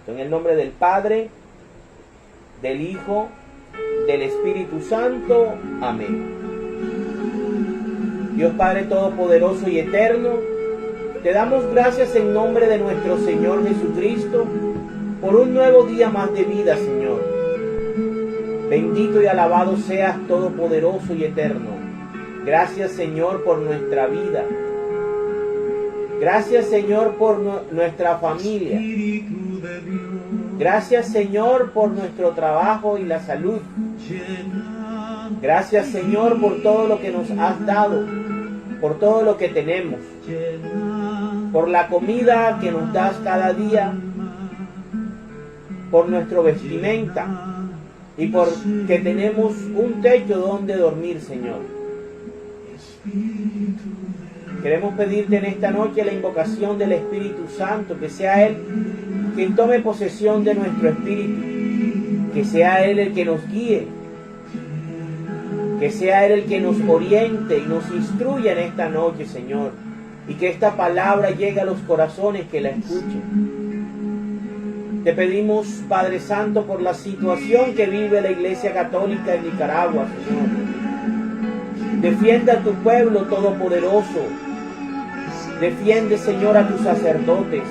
En el nombre del Padre, del Hijo, del Espíritu Santo. Amén. Dios Padre Todopoderoso y Eterno, te damos gracias en nombre de nuestro Señor Jesucristo por un nuevo día más de vida, Señor. Bendito y alabado seas Todopoderoso y Eterno. Gracias, Señor, por nuestra vida. Gracias, Señor, por nuestra familia. Gracias, Señor, por nuestro trabajo y la salud. Gracias, Señor, por todo lo que nos has dado, por todo lo que tenemos, por la comida que nos das cada día, por nuestra vestimenta y por que tenemos un techo donde dormir, Señor. Queremos pedirte en esta noche la invocación del Espíritu Santo, que sea Él quien tome posesión de nuestro espíritu, que sea Él el que nos guíe, que sea Él el que nos oriente y nos instruya en esta noche, Señor, y que esta palabra llegue a los corazones que la escuchen. Te pedimos, Padre Santo, por la situación que vive la Iglesia Católica en Nicaragua, Señor. Defiende a tu pueblo todopoderoso. Defiende, Señor, a tus sacerdotes,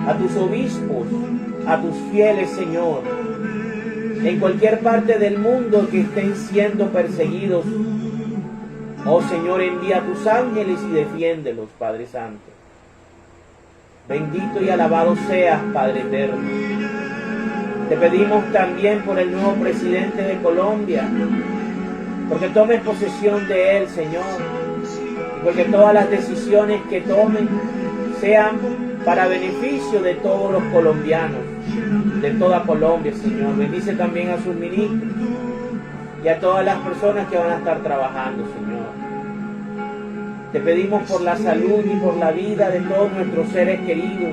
a tus obispos, a tus fieles, Señor. En cualquier parte del mundo que estén siendo perseguidos, oh Señor, envía a tus ángeles y defiéndelos, Padre Santo. Bendito y alabado seas, Padre Eterno. Te pedimos también por el nuevo presidente de Colombia, porque tomes posesión de él, Señor, porque todas las decisiones que tomen sean para beneficio de todos los colombianos, de toda Colombia, Señor. Bendice también a sus ministros y a todas las personas que van a estar trabajando, Señor. Te pedimos por la salud y por la vida de todos nuestros seres queridos,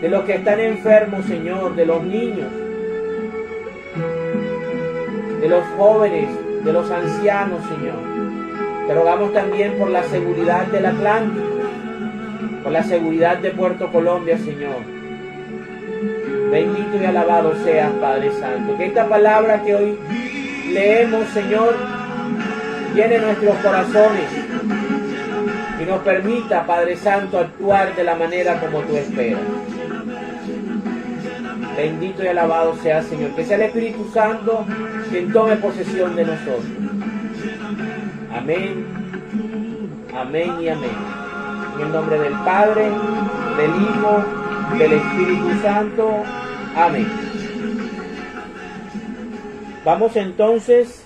de los que están enfermos, Señor, de los niños, de los jóvenes, de los ancianos, Señor. Te rogamos también por la seguridad del Atlántico, por la seguridad de Puerto Colombia, Señor. Bendito y alabado seas, Padre Santo. Que esta palabra que hoy leemos, Señor, llene nuestros corazones y nos permita, Padre Santo, actuar de la manera como tú esperas. Bendito y alabado sea, Señor. Que sea el Espíritu Santo quien tome posesión de nosotros. Amén, amén y amén. En el nombre del Padre, del Hijo, del Espíritu Santo. Amén. Vamos entonces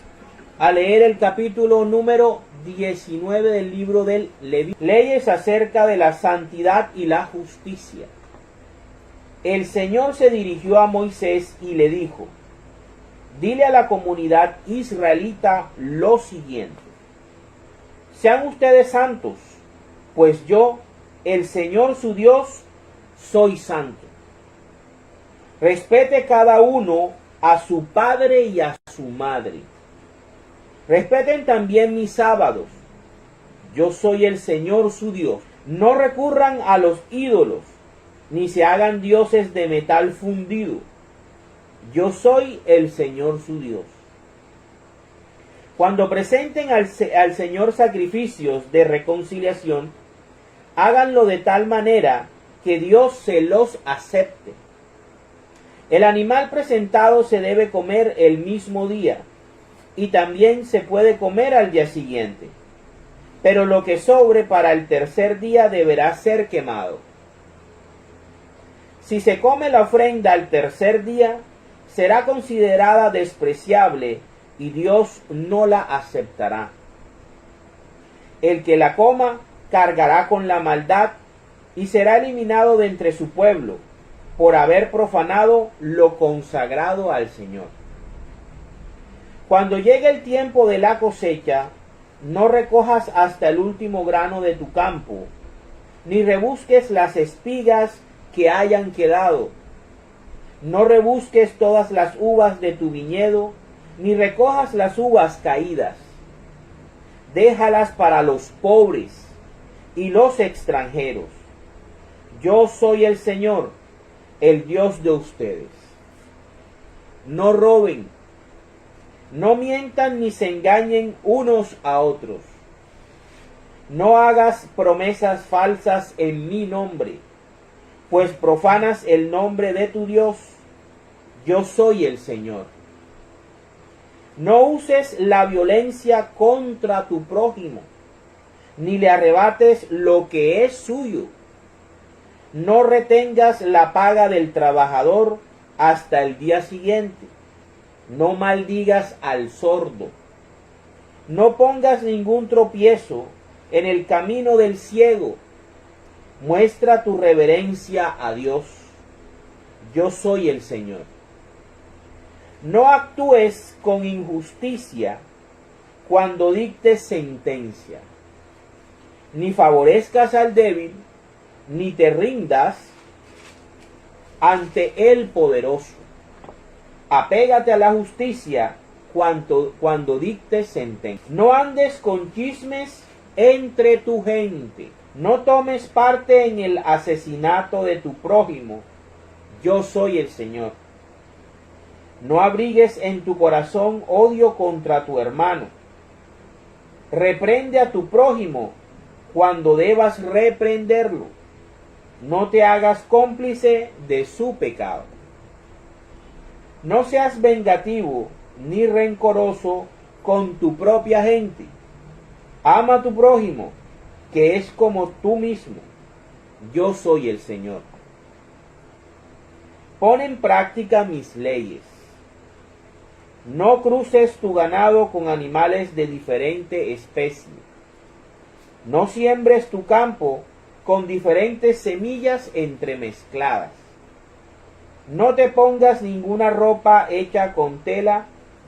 a leer el capítulo número 19 del libro del Levítico. Leyes acerca de la santidad y la justicia. El Señor se dirigió a Moisés y le dijo: dile a la comunidad israelita lo siguiente: sean ustedes santos, pues yo, el Señor su Dios, soy santo. Respete cada uno a su padre y a su madre. Respeten también mis sábados. Yo soy el Señor su Dios. No recurran a los ídolos, ni se hagan dioses de metal fundido. Yo soy el Señor su Dios. Cuando presenten al Señor sacrificios de reconciliación, háganlo de tal manera que Dios se los acepte. El animal presentado se debe comer el mismo día, y también se puede comer al día siguiente. Pero lo que sobre para el tercer día deberá ser quemado. Si se come la ofrenda al tercer día, será considerada despreciable y Dios no la aceptará. El que la coma cargará con la maldad y será eliminado de entre su pueblo por haber profanado lo consagrado al Señor. Cuando llegue el tiempo de la cosecha, no recojas hasta el último grano de tu campo, ni rebusques las espigas que hayan quedado. No rebusques todas las uvas de tu viñedo, ni recojas las uvas caídas. Déjalas para los pobres y los extranjeros. Yo soy el Señor, el Dios de ustedes. No roben, no mientan ni se engañen unos a otros. No hagas promesas falsas en mi nombre, pues profanas el nombre de tu Dios. Yo soy el Señor. No uses la violencia contra tu prójimo, ni le arrebates lo que es suyo. No retengas la paga del trabajador hasta el día siguiente. No maldigas al sordo. No pongas ningún tropiezo en el camino del ciego. Muestra tu reverencia a Dios. Yo soy el Señor. No actúes con injusticia cuando dictes sentencia, ni favorezcas al débil, ni te rindas ante el poderoso. Apégate a la justicia cuando dictes sentencia. No andes con chismes entre tu gente. No tomes parte en el asesinato de tu prójimo. Yo soy el Señor. No abrigues en tu corazón odio contra tu hermano. Reprende a tu prójimo cuando debas reprenderlo. No te hagas cómplice de su pecado. No seas vengativo ni rencoroso con tu propia gente. Ama a tu prójimo, que es como tú mismo. Yo soy el Señor. Pon en práctica mis leyes. No cruces tu ganado con animales de diferente especie. No siembres tu campo con diferentes semillas entremezcladas. No te pongas ninguna ropa hecha con tela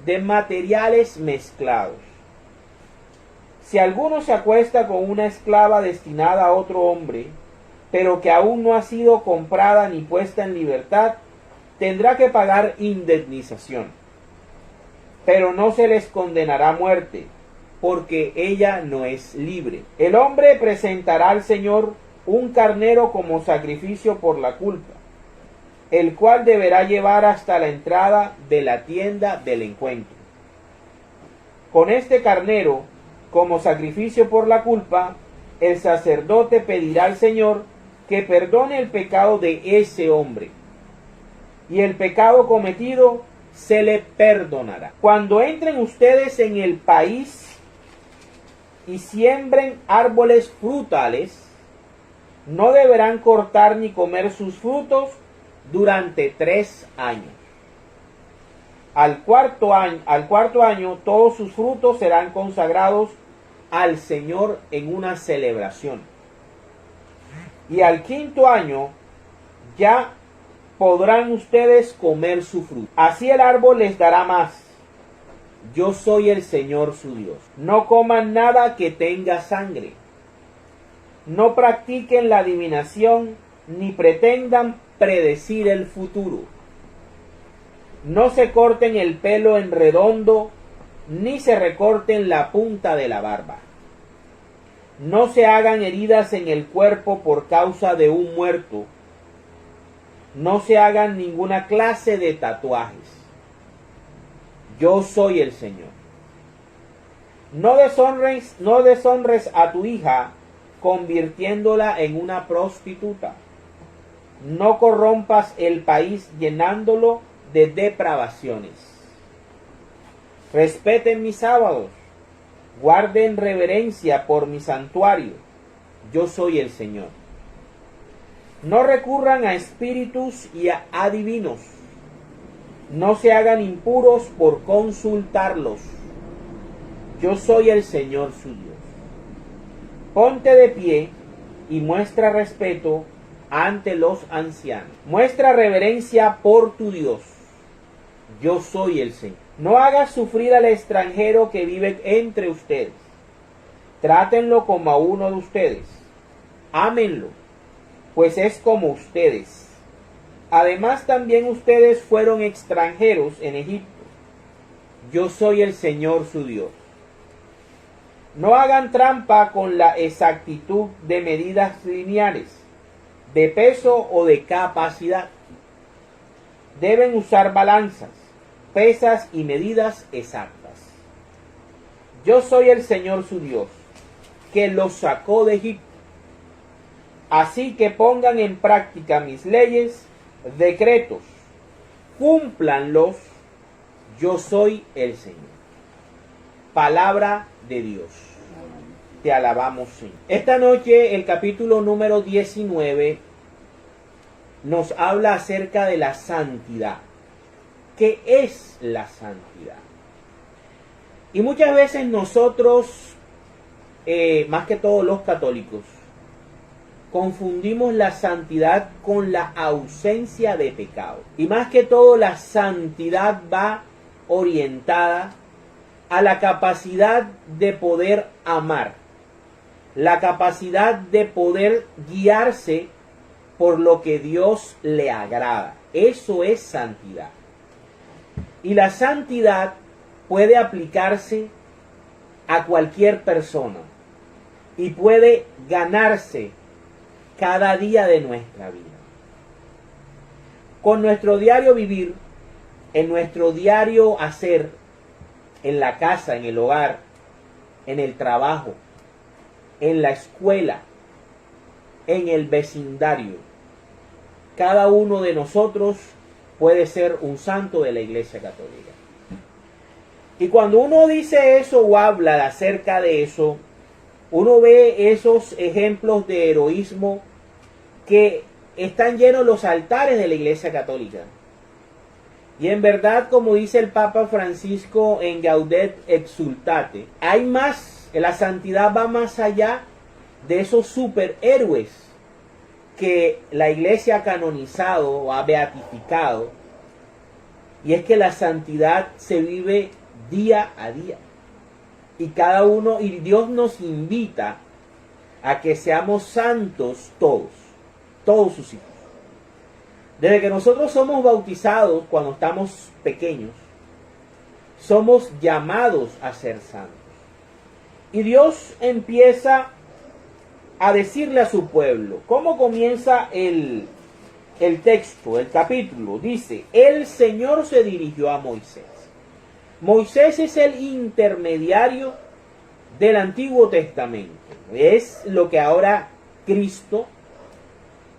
de materiales mezclados. Si alguno se acuesta con una esclava destinada a otro hombre, pero que aún no ha sido comprada ni puesta en libertad, tendrá que pagar indemnización. Pero no se les condenará a muerte, porque ella no es libre. El hombre presentará al Señor un carnero como sacrificio por la culpa, el cual deberá llevar hasta la entrada de la tienda del encuentro. Con este carnero, como sacrificio por la culpa, el sacerdote pedirá al Señor que perdone el pecado de ese hombre, y el pecado cometido se le perdonará. Cuando entren ustedes en el país y siembren árboles frutales, no deberán cortar ni comer sus frutos durante 3 años. Al cuarto año todos sus frutos serán consagrados al Señor en una celebración. Y al 5.º año ya podrán ustedes comer su fruto. Así el árbol les dará más. Yo soy el Señor su Dios. No coman nada que tenga sangre. No practiquen la adivinación ni pretendan predecir el futuro. No se corten el pelo en redondo ni se recorten la punta de la barba. No se hagan heridas en el cuerpo por causa de un muerto. No se hagan ninguna clase de tatuajes. Yo soy el Señor. No deshonres a tu hija convirtiéndola en una prostituta. No corrompas el país llenándolo de depravaciones. Respeten mis sábados. Guarden reverencia por mi santuario. Yo soy el Señor. No recurran a espíritus y a adivinos. No se hagan impuros por consultarlos. Yo soy el Señor su Dios. Ponte de pie y muestra respeto ante los ancianos. Muestra reverencia por tu Dios. Yo soy el Señor. No hagas sufrir al extranjero que vive entre ustedes. Trátenlo como a uno de ustedes. Ámenlo, pues es como ustedes. Además también ustedes fueron extranjeros en Egipto. Yo soy el Señor su Dios. No hagan trampa con la exactitud de medidas lineales, de peso o de capacidad. deben usar balanzas, pesas y medidas exactas. Yo soy el Señor su Dios, que los sacó de Egipto. Así que pongan en práctica mis leyes, decretos, cúmplanlos. Yo soy el Señor. Palabra de Dios. Te alabamos, Señor. Esta noche el capítulo número 19 nos habla acerca de la santidad. ¿Qué es la santidad? Y muchas veces nosotros, más que todos los católicos, confundimos la santidad con la ausencia de pecado. Y más que todo la santidad va orientada a la capacidad de poder amar, la capacidad de poder guiarse por lo que Dios le agrada. Eso es santidad. Y la santidad puede aplicarse a cualquier persona y puede ganarse cada día de nuestra vida. Con nuestro diario vivir, en nuestro diario hacer, en la casa, en el hogar, en el trabajo, en la escuela, en el vecindario, cada uno de nosotros puede ser un santo de la Iglesia Católica. Y cuando uno dice eso o habla acerca de eso, uno ve esos ejemplos de heroísmo que están llenos los altares de la Iglesia Católica. Y en verdad, como dice el Papa Francisco en Gaudet Exsultate, hay más, la santidad va más allá de esos superhéroes que la Iglesia ha canonizado o ha beatificado. Y es que la santidad se vive día a día. Y cada uno, y Dios nos invita a que seamos santos todos sus hijos. Desde que nosotros somos bautizados cuando estamos pequeños, somos llamados a ser santos. Y Dios empieza a decirle a su pueblo. ¿Cómo comienza el texto, el capítulo? Dice, el Señor se dirigió a Moisés. Moisés es el intermediario del Antiguo Testamento. Es lo que ahora Cristo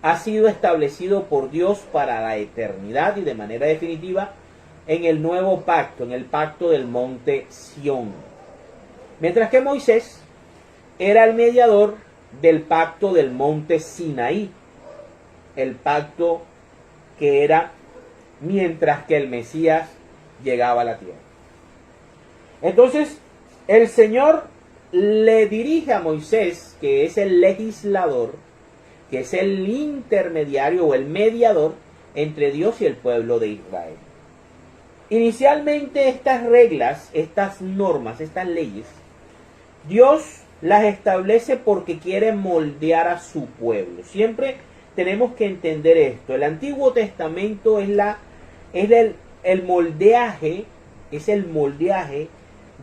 ha sido establecido por Dios para la eternidad y de manera definitiva en el nuevo pacto, en el pacto del monte Sión. Mientras que Moisés era el mediador del pacto del monte Sinaí, el pacto que era mientras que el Mesías llegaba a la tierra. Entonces, el Señor le dirige a Moisés, que es el legislador, que es el intermediario o el mediador entre Dios y el pueblo de Israel. Inicialmente estas reglas, estas normas, estas leyes, Dios las establece porque quiere moldear a su pueblo. Siempre tenemos que entender esto. El Antiguo Testamento es el moldeaje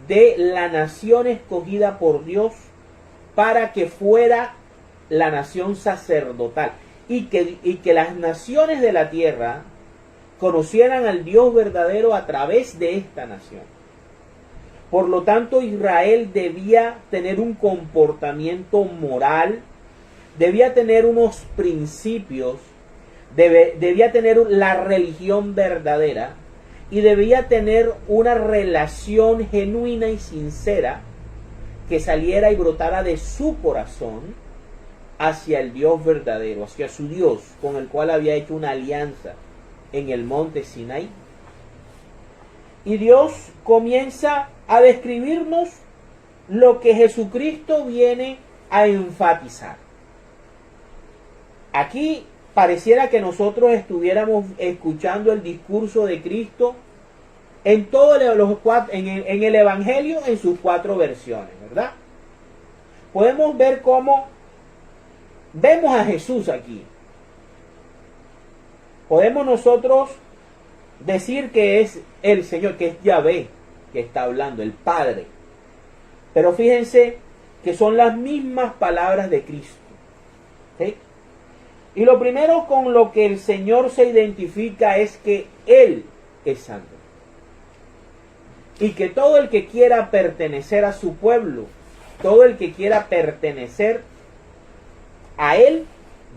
de la nación escogida por Dios para que fuera la nación sacerdotal y que las naciones de la tierra conocieran al Dios verdadero a través de esta nación. Por lo tanto, Israel debía tener un comportamiento moral, debía tener unos principios, debía tener la religión verdadera y debía tener una relación genuina y sincera que saliera y brotara de su corazón hacia el Dios verdadero, hacia su Dios, con el cual había hecho una alianza en el monte Sinaí. Y Dios comienza a describirnos lo que Jesucristo viene a enfatizar. Aquí pareciera que nosotros estuviéramos escuchando el discurso de Cristo en en el Evangelio en sus 4 versiones, ¿verdad? Podemos ver cómo vemos a Jesús aquí. Podemos nosotros decir que es el Señor, que es Yahvé que está hablando, el Padre. Pero fíjense que son las mismas palabras de Cristo. ¿Sí? Y lo primero con lo que el Señor se identifica es que Él es santo. Y que todo el que quiera pertenecer a su pueblo, todo el que quiera pertenecer a Él,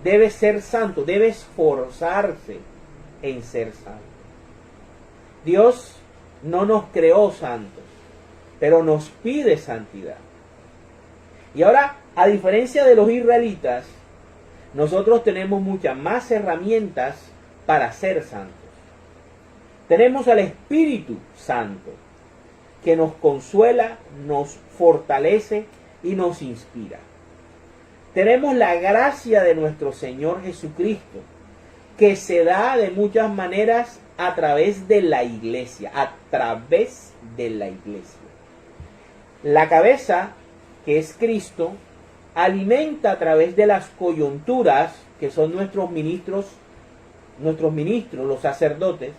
debe ser santo, debe esforzarse en ser santo. Dios no nos creó santos, pero nos pide santidad. Y ahora, a diferencia de los israelitas, nosotros tenemos muchas más herramientas para ser santos. Tenemos al Espíritu Santo, que nos consuela, nos fortalece y nos inspira. Tenemos la gracia de nuestro Señor Jesucristo, que se da de muchas maneras a través de la iglesia, La cabeza, que es Cristo, alimenta a través de las coyunturas, que son nuestros ministros, los sacerdotes,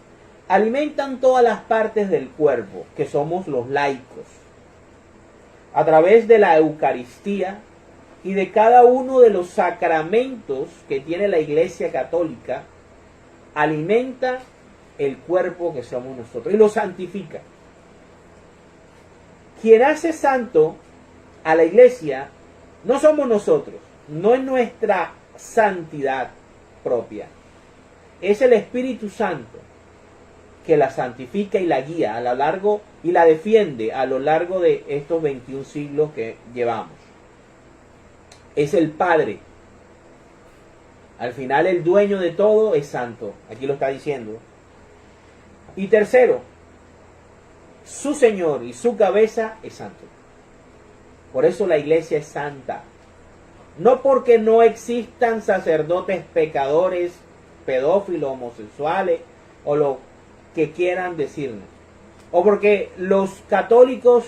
alimentan todas las partes del cuerpo, que somos los laicos. A través de la Eucaristía y de cada uno de los sacramentos que tiene la Iglesia Católica, alimenta el cuerpo que somos nosotros y lo santifica. Quien hace santo a la Iglesia no somos nosotros, no es nuestra santidad propia, es el Espíritu Santo que la santifica y la guía a lo largo y la defiende a lo largo de estos 21 siglos que llevamos. Es el Padre. Al final el dueño de todo es santo. Aquí lo está diciendo. Y tercero, su Señor y su cabeza es santo. Por eso la iglesia es santa. No porque no existan sacerdotes pecadores, pedófilos, homosexuales o lo que quieran decirnos. O porque los católicos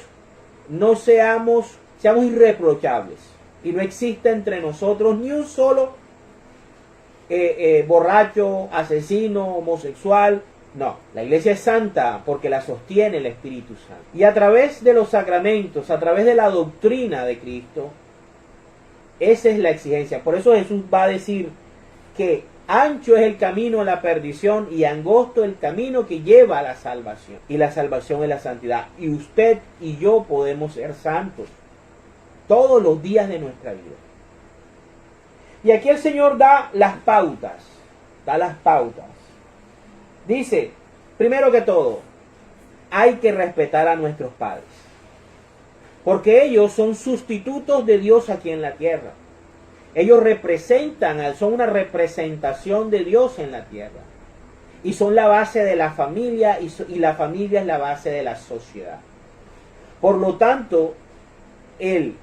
no seamos irreprochables y no existe entre nosotros ni un solo borracho, asesino, homosexual. No, la iglesia es santa porque la sostiene el Espíritu Santo. Y a través de los sacramentos, a través de la doctrina de Cristo, esa es la exigencia. Por eso Jesús va a decir que ancho es el camino a la perdición y angosto el camino que lleva a la salvación. Y la salvación es la santidad. Y usted y yo podemos ser santos todos los días de nuestra vida. Y aquí el Señor da las pautas. Dice, primero que todo, hay que respetar a nuestros padres. Porque ellos son sustitutos de Dios aquí en la tierra. Ellos son una representación de Dios en la tierra. Y son la base de la familia y la familia es la base de la sociedad. Por lo tanto, el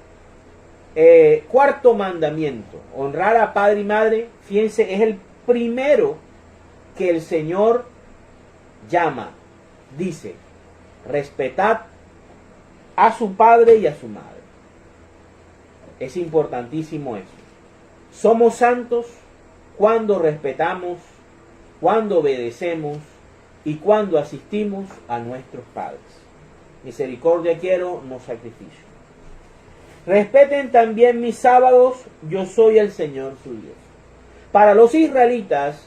cuarto mandamiento, honrar a padre y madre, fíjense, es el primero que el Señor llama. Dice, respetad a su padre y a su madre. Es importantísimo eso. Somos santos cuando respetamos, cuando obedecemos y cuando asistimos a nuestros padres. Misericordia quiero, no sacrificio. Respeten también mis sábados, yo soy el Señor su Dios. Para los israelitas,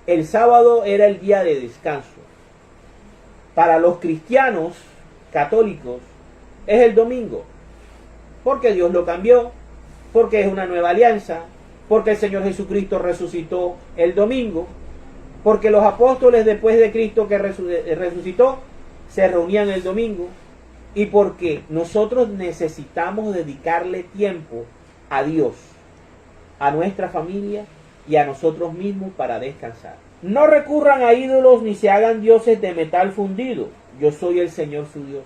el sábado era el día de descanso. Para los cristianos católicos, es el domingo. Porque Dios lo cambió, porque es una nueva alianza, porque el Señor Jesucristo resucitó el domingo, porque los apóstoles después de Cristo que resucitó se reunían el domingo, y porque nosotros necesitamos dedicarle tiempo a Dios, a nuestra familia y a nosotros mismos para descansar. No recurran a ídolos ni se hagan dioses de metal fundido. Yo soy el Señor su Dios.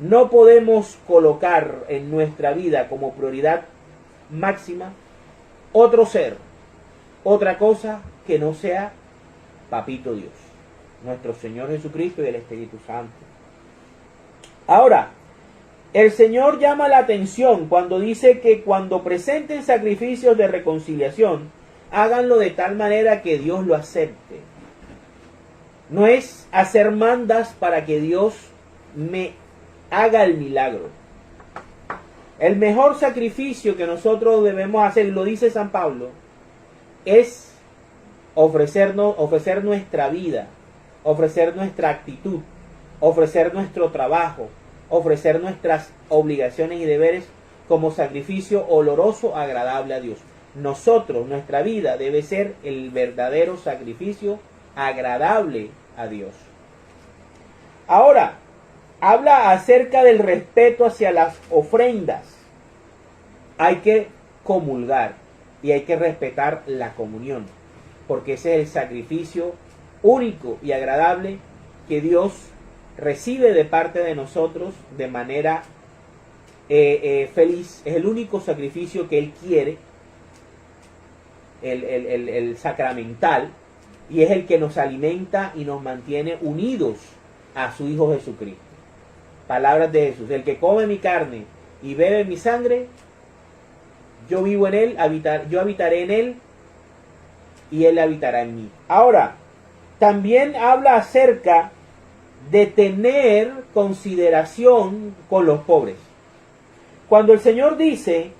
No podemos colocar en nuestra vida como prioridad máxima otro ser, otra cosa que no sea Papito Dios, nuestro Señor Jesucristo y el Espíritu Santo. Ahora, el Señor llama la atención cuando dice que cuando presenten sacrificios de reconciliación, háganlo de tal manera que Dios lo acepte. No es hacer mandas para que Dios me haga el milagro. El mejor sacrificio que nosotros debemos hacer, lo dice San Pablo, es ofrecer nuestra vida, ofrecer nuestra actitud, ofrecer nuestro trabajo, ofrecer nuestras obligaciones y deberes como sacrificio oloroso, agradable a Dios. Nosotros, nuestra vida debe ser el verdadero sacrificio agradable a Dios. Ahora, habla acerca del respeto hacia las ofrendas. Hay que comulgar y hay que respetar la comunión, porque ese es el sacrificio único y agradable que Dios recibe de parte de nosotros de manera feliz. Es el único sacrificio que Él quiere, el sacramental, y es el que nos alimenta y nos mantiene unidos a su Hijo Jesucristo. Palabras de Jesús: el que come mi carne y bebe mi sangre, yo vivo en él, yo habitaré en él y él habitará en mí. Ahora, también habla acerca de tener consideración con los pobres. Cuando el Señor dice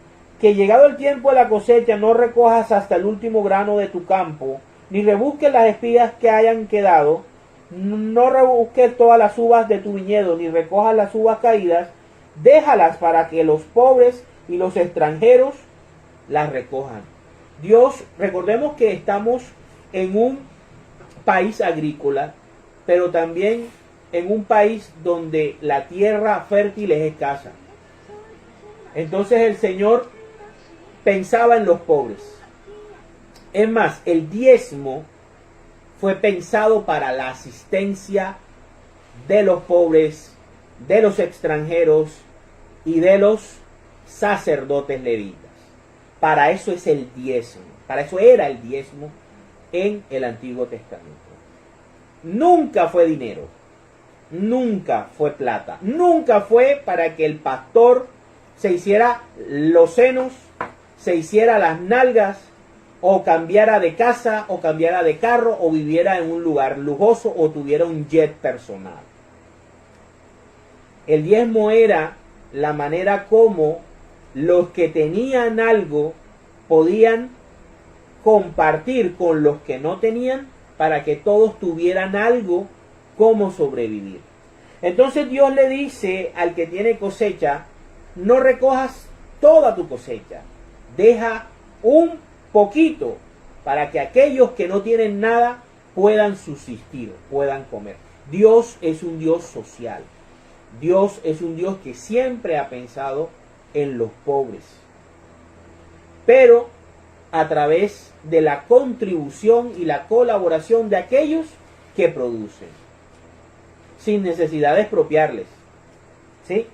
que llegado el tiempo de la cosecha no recojas hasta el último grano de tu campo, ni rebusques las espigas que hayan quedado, no rebusques todas las uvas de tu viñedo, ni recojas las uvas caídas, déjalas para que los pobres y los extranjeros las recojan. Dios, recordemos que estamos en un país agrícola, pero también en un país donde la tierra fértil es escasa. Entonces el Señor pensaba en los pobres. Es más, el diezmo fue pensado para la asistencia de los pobres, de los extranjeros y de los sacerdotes levitas. Para eso es el diezmo. Para eso era el diezmo en el Antiguo Testamento. Nunca fue dinero. Nunca fue plata. Nunca fue para que el pastor se hiciera los senos, se hiciera las nalgas, o cambiara de casa, o cambiara de carro, o viviera en un lugar lujoso, o tuviera un jet personal. El diezmo era la manera como los que tenían algo podían compartir con los que no tenían, para que todos tuvieran algo como sobrevivir. Entonces Dios le dice al que tiene cosecha: no recojas toda tu cosecha, deja un poquito para que aquellos que no tienen nada puedan subsistir, puedan comer. Dios es un Dios social. Dios es un Dios que siempre ha pensado en los pobres, pero a través de la contribución y la colaboración de aquellos que producen, sin necesidad de expropiarles. ¿Sí?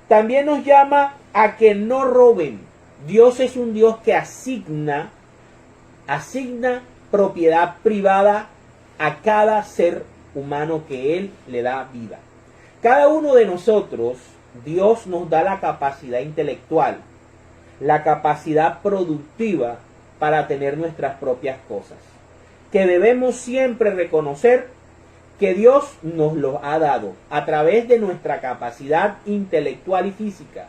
También nos llama a que no roben. Dios es un Dios que asigna propiedad privada a cada ser humano que Él le da vida. Cada uno de nosotros, Dios nos da la capacidad intelectual, la capacidad productiva para tener nuestras propias cosas, que debemos siempre reconocer que Dios nos lo ha dado a través de nuestra capacidad intelectual y física,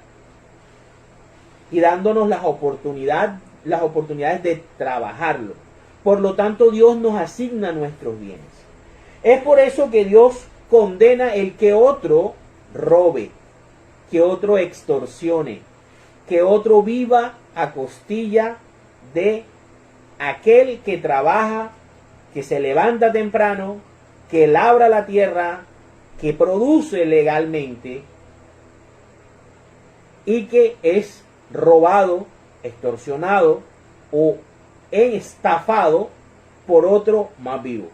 y dándonos las oportunidades de trabajarlo. Por lo tanto, Dios nos asigna nuestros bienes. Es por eso que Dios condena el que otro robe, que otro extorsione, que otro viva a costilla de aquel que trabaja, que se levanta temprano, que labra la tierra, que produce legalmente y que es robado, extorsionado o estafado por otro más vivo.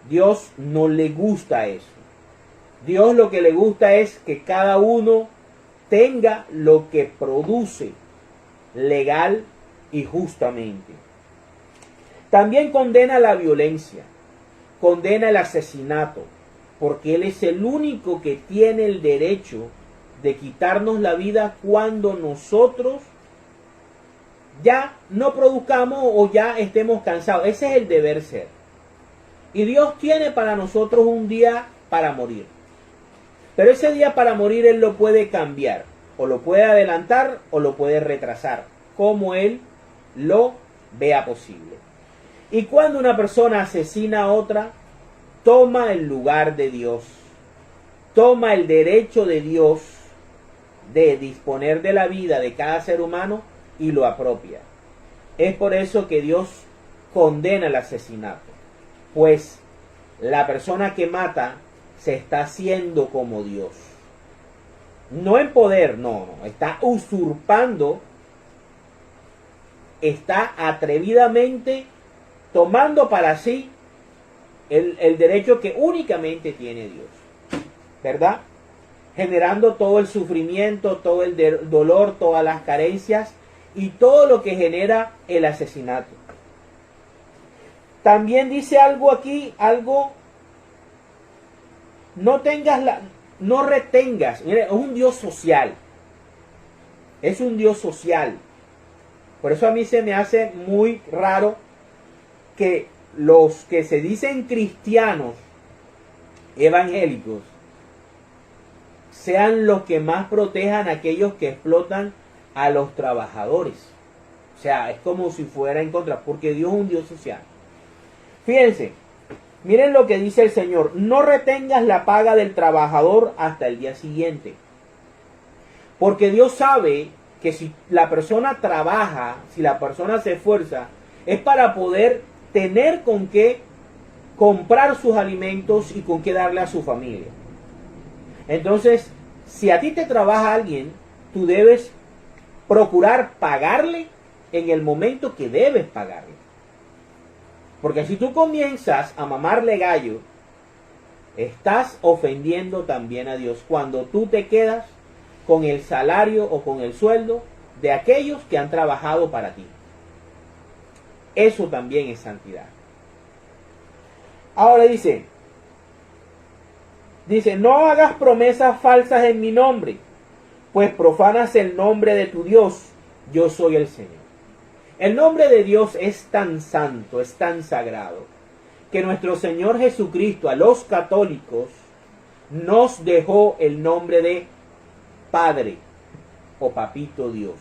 Dios no le gusta eso. Dios lo que le gusta es que cada uno tenga lo que produce legal y justamente. También condena la violencia, condena el asesinato, porque Él es el único que tiene el derecho de quitarnos la vida cuando nosotros ya no produzcamos o ya estemos cansados. Ese es el deber ser. Y Dios tiene para nosotros un día para morir. Pero ese día para morir Él lo puede cambiar, o lo puede adelantar, o lo puede retrasar, como Él lo vea posible. Y cuando una persona asesina a otra, toma el lugar de Dios, toma el derecho de Dios de disponer de la vida de cada ser humano y lo apropia. Es por eso que Dios condena el asesinato, pues la persona que mata se está haciendo como Dios. No en poder, no, está usurpando, está atrevidamente tomando para sí el derecho que únicamente tiene Dios, ¿verdad? Generando todo el sufrimiento, todo el dolor, todas las carencias y todo lo que genera el asesinato. También dice algo aquí, no retengas, mire, es un Dios social, es un Dios social. Por eso a mí se me hace muy raro que los que se dicen cristianos evangélicos sean los que más protejan a aquellos que explotan a los trabajadores. O sea, es como si fuera en contra, porque Dios es un Dios social. Fíjense, miren lo que dice el Señor: no retengas la paga del trabajador hasta el día siguiente. Porque Dios sabe que si la persona trabaja, si la persona se esfuerza, es para poder tener con qué comprar sus alimentos y con qué darle a su familia. Entonces, si a ti te trabaja alguien, tú debes procurar pagarle en el momento que debes pagarle. Porque si tú comienzas a mamarle gallo, estás ofendiendo también a Dios cuando tú te quedas con el salario o con el sueldo de aquellos que han trabajado para ti. Eso también es santidad. Ahora dice, no hagas promesas falsas en mi nombre, pues profanas el nombre de tu Dios. Yo soy el Señor. El nombre de Dios es tan santo, es tan sagrado, que nuestro Señor Jesucristo a los católicos nos dejó el nombre de Padre o Papito Dios.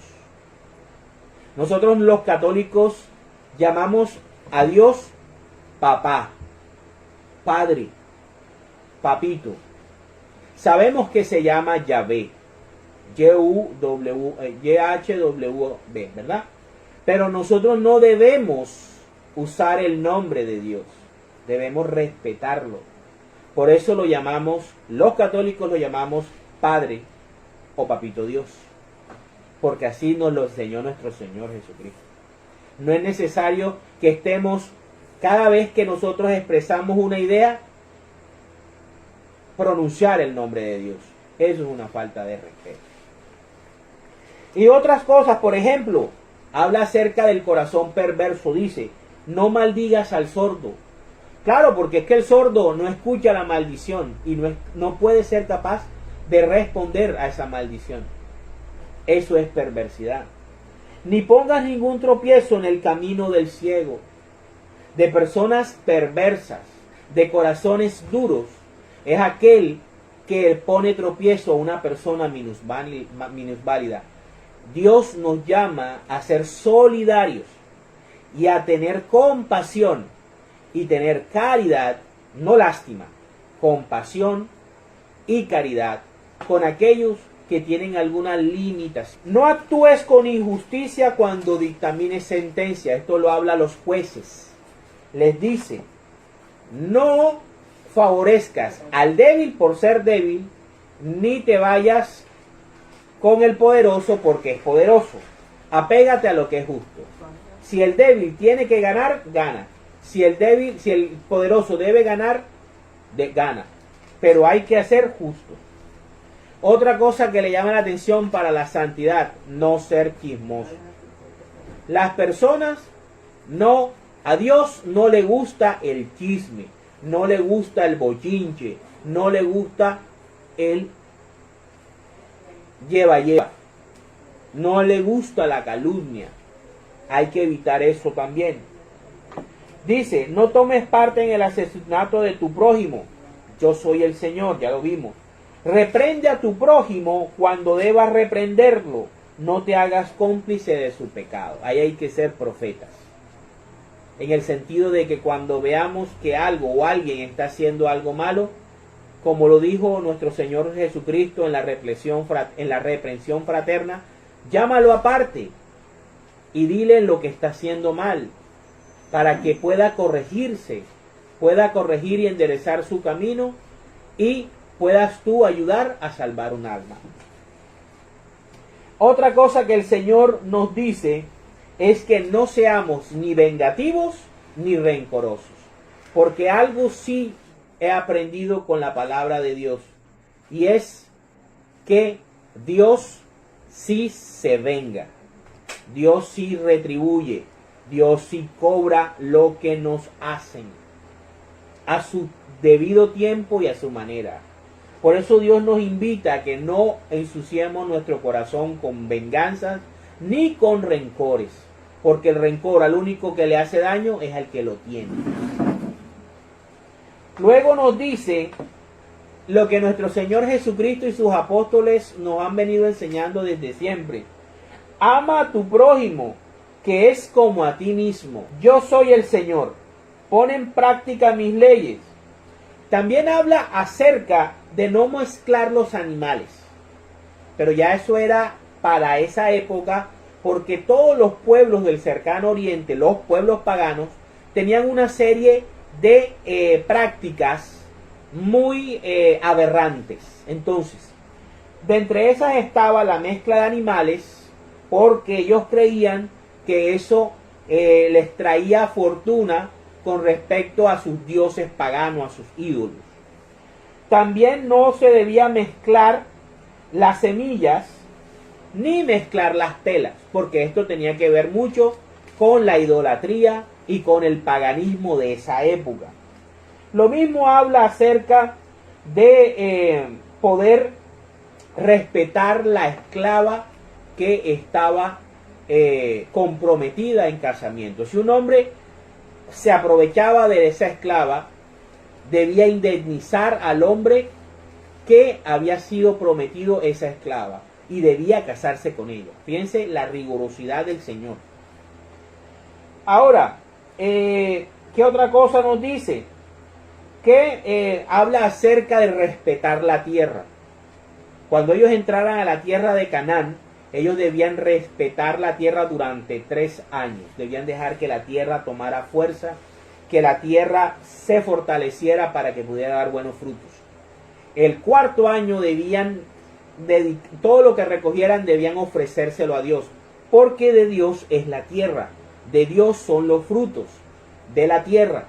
Nosotros los católicos llamamos a Dios Papá, Padre, Papito. Sabemos que se llama Yahvé, Y-H-W-B, ¿verdad? Pero nosotros no debemos usar el nombre de Dios, debemos respetarlo. Por eso lo llamamos, los católicos lo llamamos Padre o Papito Dios, porque así nos lo enseñó nuestro Señor Jesucristo. No es necesario que estemos, cada vez que nosotros expresamos una idea, pronunciar el nombre de Dios. Eso es una falta de respeto. Y otras cosas, por ejemplo, habla acerca del corazón perverso. Dice, no maldigas al sordo. Claro, porque es que el sordo no escucha la maldición y no puede ser capaz de responder a esa maldición. Eso es perversidad. Ni pongas ningún tropiezo en el camino del ciego, de personas perversas, de corazones duros. Es aquel que pone tropiezo a una persona minusválida. Dios nos llama a ser solidarios y a tener compasión y tener caridad, no lástima, compasión y caridad con aquellos que tienen alguna limitación. No actúes con injusticia cuando dictamines sentencia. Esto lo habla a los jueces. Les dice, no favorezcas al débil por ser débil, ni te vayas con el poderoso porque es poderoso. Apégate a lo que es justo. Si el débil tiene que ganar, gana. Si el poderoso debe ganar, gana. Pero hay que ser justo. Otra cosa que le llama la atención para la santidad, no ser chismoso. Las personas a Dios no le gusta el chisme, no le gusta el bochinche, no le gusta el lleva, no le gusta la calumnia. Hay que evitar eso también. Dice, no tomes parte en el asesinato de tu prójimo. Yo soy el Señor, ya lo vimos. Reprende a tu prójimo cuando debas reprenderlo. No te hagas cómplice de su pecado. Ahí hay que ser profetas. en el sentido de que cuando veamos que algo o alguien está haciendo algo malo, como lo dijo nuestro Señor Jesucristo en la reprensión fraterna, llámalo aparte y dile lo que está haciendo mal, para que pueda corregirse, pueda corregir y enderezar su camino, y puedas tú ayudar a salvar un alma. Otra cosa que el Señor nos dice es que no seamos ni vengativos ni rencorosos, porque algo sí he aprendido con la palabra de Dios, y es que Dios sí se venga, Dios sí retribuye, Dios sí cobra lo que nos hacen a su debido tiempo y a su manera. Por eso Dios nos invita a que no ensuciemos nuestro corazón con venganzas ni con rencores, porque el rencor al único que le hace daño es al que lo tiene. Luego nos dice lo que nuestro Señor Jesucristo y sus apóstoles nos han venido enseñando desde siempre. Ama a tu prójimo, que es como a ti mismo. Yo soy el Señor. Pon en práctica mis leyes. También habla acerca de no mezclar los animales. Pero ya eso era para esa época, porque todos los pueblos del cercano oriente, los pueblos paganos, tenían una serie de prácticas muy aberrantes. Entonces, de entre esas estaba la mezcla de animales, porque ellos creían que eso les traía fortuna con respecto a sus dioses paganos, a sus ídolos. También no se debía mezclar las semillas ni mezclar las telas, porque esto tenía que ver mucho con la idolatría y con el paganismo de esa época. Lo mismo habla acerca de poder respetar la esclava que estaba comprometida en casamiento. Si un hombre se aprovechaba de esa esclava, debía indemnizar al hombre que había sido prometido esa esclava y debía casarse con ella. Fíjense la rigurosidad del Señor. Ahora, ¿qué otra cosa nos dice? Que habla acerca de respetar la tierra. Cuando ellos entraran a la tierra de Canaán, ellos debían respetar la tierra durante 3 años. Debían dejar que la tierra tomara fuerza, que la tierra se fortaleciera para que pudiera dar buenos frutos. El 4.º año debían, todo lo que recogieran debían ofrecérselo a Dios, porque de Dios es la tierra, de Dios son los frutos de la tierra,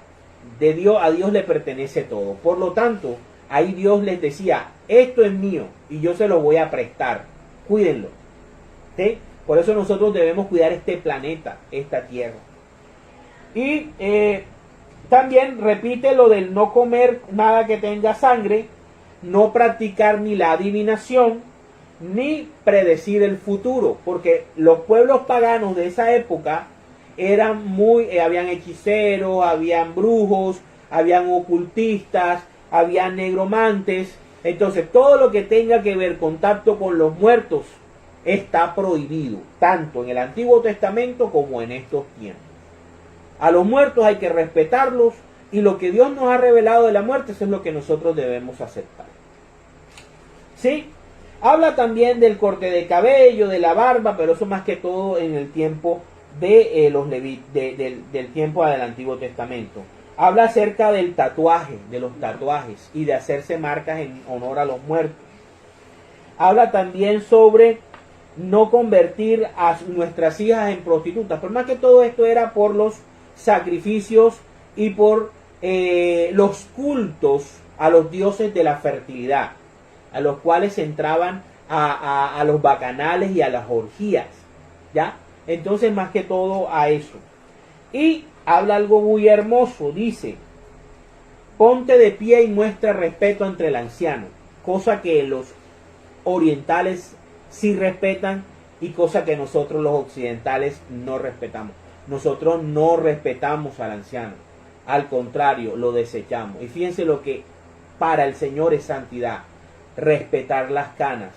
de Dios, a Dios le pertenece todo. Por lo tanto, ahí Dios les decía, esto es mío y yo se lo voy a prestar, cuídenlo. ¿Sí? Por eso nosotros debemos cuidar este planeta, esta tierra. Y también repite lo del no comer nada que tenga sangre, no practicar ni la adivinación, ni predecir el futuro, porque los pueblos paganos de esa época eran habían hechiceros, habían brujos, habían ocultistas, habían negromantes. Entonces todo lo que tenga que ver contacto con los muertos está prohibido, tanto en el Antiguo Testamento como en estos tiempos. A los muertos hay que respetarlos, y lo que Dios nos ha revelado de la muerte, eso es lo que nosotros debemos aceptar. ¿Sí? Habla también del corte de cabello, de la barba, pero eso más que todo en el tiempo de los del tiempo del Antiguo Testamento. Habla acerca del tatuaje, de los tatuajes y de hacerse marcas en honor a los muertos. Habla también sobre no convertir a nuestras hijas en prostitutas. Por más que todo esto era por los sacrificios y por los cultos a los dioses de la fertilidad, a los cuales entraban a los bacanales y a las orgías, ¿ya? Entonces, más que todo a eso. Y habla algo muy hermoso, dice, ponte de pie y muestra respeto entre el anciano, cosa que los orientales sí respetan y cosa que nosotros los occidentales no respetamos. Nosotros no respetamos al anciano, al contrario, lo desechamos. Y fíjense lo que para el Señor es santidad: respetar las canas,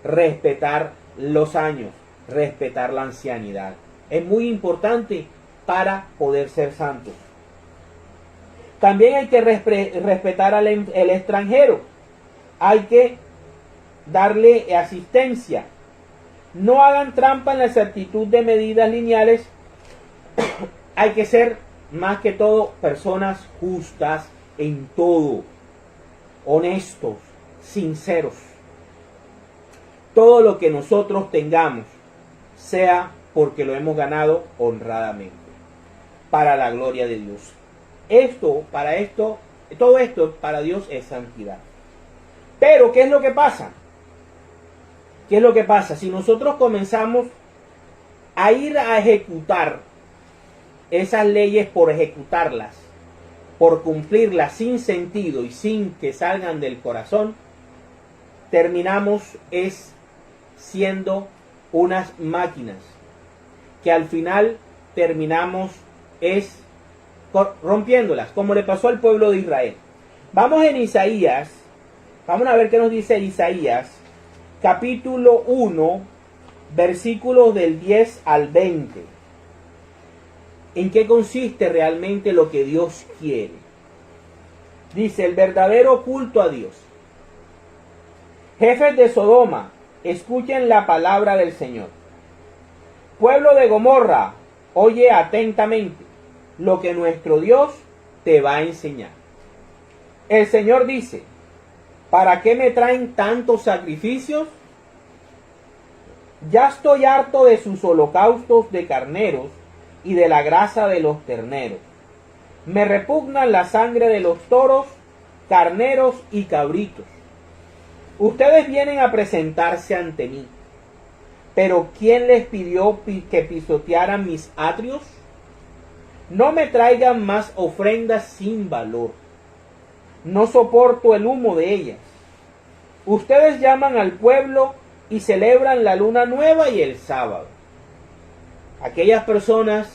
respetar los años, respetar la ancianidad. Es muy importante para poder ser santos. También hay que respetar el extranjero. Hay que darle asistencia. No hagan trampa en la exactitud de medidas lineales. Hay que ser más que todo personas justas en todo, honestos, sinceros. Todo lo que nosotros tengamos sea porque lo hemos ganado honradamente, para la gloria de Dios. Todo esto para Dios es santidad. Pero ¿qué es lo que pasa? ¿Qué es lo que pasa? Si nosotros comenzamos a ir a ejecutar esas leyes por ejecutarlas, por cumplirlas sin sentido y sin que salgan del corazón, terminamos siendo unas máquinas que al final terminamos rompiéndolas, como le pasó al pueblo de Israel. Vamos en Isaías, vamos a ver qué nos dice Isaías, capítulo 1, versículos del 10 al 20. ¿En qué consiste realmente lo que Dios quiere? Dice: el verdadero culto a Dios. Jefes de Sodoma, escuchen la palabra del Señor. Pueblo de Gomorra, oye atentamente lo que nuestro Dios te va a enseñar. El Señor dice: ¿para qué me traen tantos sacrificios? Ya estoy harto de sus holocaustos de carneros y de la grasa de los terneros. Me repugnan la sangre de los toros, carneros y cabritos. Ustedes vienen a presentarse ante mí. Pero ¿quién les pidió que pisotearan mis atrios? No me traigan más ofrendas sin valor. No soporto el humo de ellas. Ustedes llaman al pueblo y celebran la luna nueva y el sábado. Aquellas personas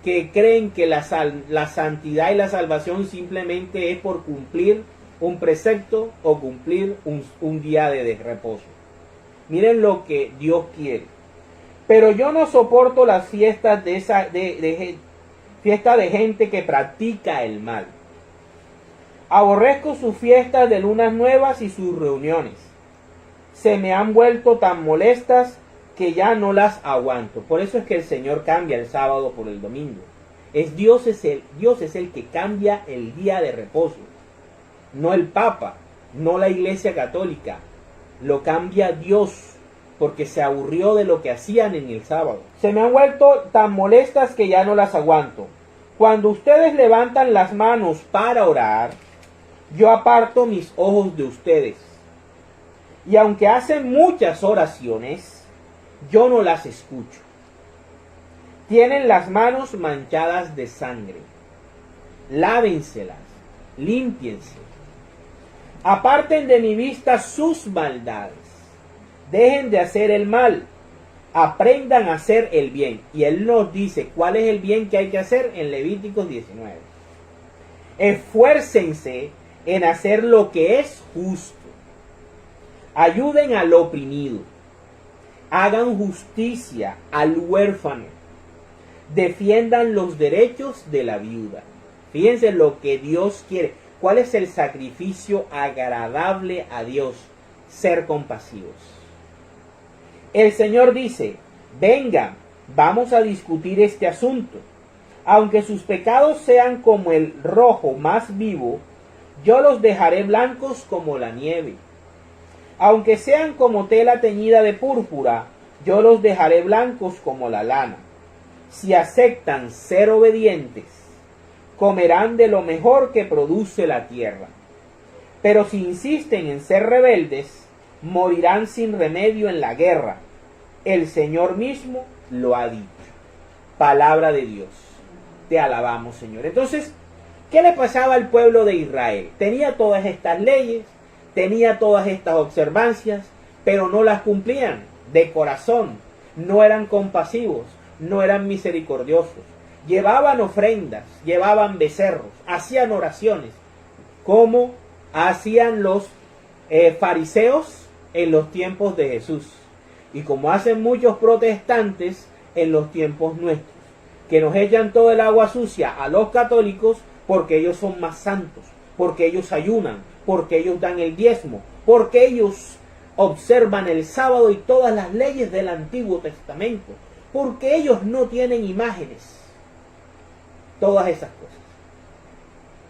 que creen que la santidad y la salvación simplemente es por cumplir un precepto o cumplir un día de reposo. Miren lo que Dios quiere. Pero yo no soporto las fiestas fiesta de gente que practica el mal. Aborrezco sus fiestas de lunas nuevas y sus reuniones. Se me han vuelto tan molestas que ya no las aguanto. Por eso es que el Señor cambia el sábado por el domingo. Dios es el que cambia el día de reposo. No el Papa, no la Iglesia Católica. Lo cambia Dios, porque se aburrió de lo que hacían en el sábado. Se me han vuelto tan molestas que ya no las aguanto. Cuando ustedes levantan las manos para orar, yo aparto mis ojos de ustedes. Y aunque hacen muchas oraciones, yo no las escucho. Tienen las manos manchadas de sangre. Lávenselas, límpiense. Aparten de mi vista sus maldades. Dejen de hacer el mal. Aprendan a hacer el bien. Y Él nos dice cuál es el bien que hay que hacer en Levíticos 19. Esfuércense en hacer lo que es justo. Ayuden al oprimido. Hagan justicia al huérfano. Defiendan los derechos de la viuda. Fíjense lo que Dios quiere. ¿Cuál es el sacrificio agradable a Dios? Ser compasivos. El Señor dice: vengan, vamos a discutir este asunto. Aunque sus pecados sean como el rojo más vivo, yo los dejaré blancos como la nieve. Aunque sean como tela teñida de púrpura, yo los dejaré blancos como la lana. Si aceptan ser obedientes, comerán de lo mejor que produce la tierra. Pero si insisten en ser rebeldes, morirán sin remedio en la guerra. El Señor mismo lo ha dicho. Palabra de Dios. Te alabamos, Señor. Entonces, ¿qué le pasaba al pueblo de Israel? Tenía todas estas leyes, tenía todas estas observancias, pero no las cumplían de corazón. No eran compasivos, no eran misericordiosos. Llevaban ofrendas, llevaban becerros, hacían oraciones, como hacían los fariseos en los tiempos de Jesús, y como hacen muchos protestantes en los tiempos nuestros. que nos echan todo el agua sucia a los católicos porque ellos son más santos, porque ellos ayunan, porque ellos dan el diezmo, porque ellos observan el sábado y todas las leyes del Antiguo Testamento, porque ellos no tienen imágenes. Todas esas cosas.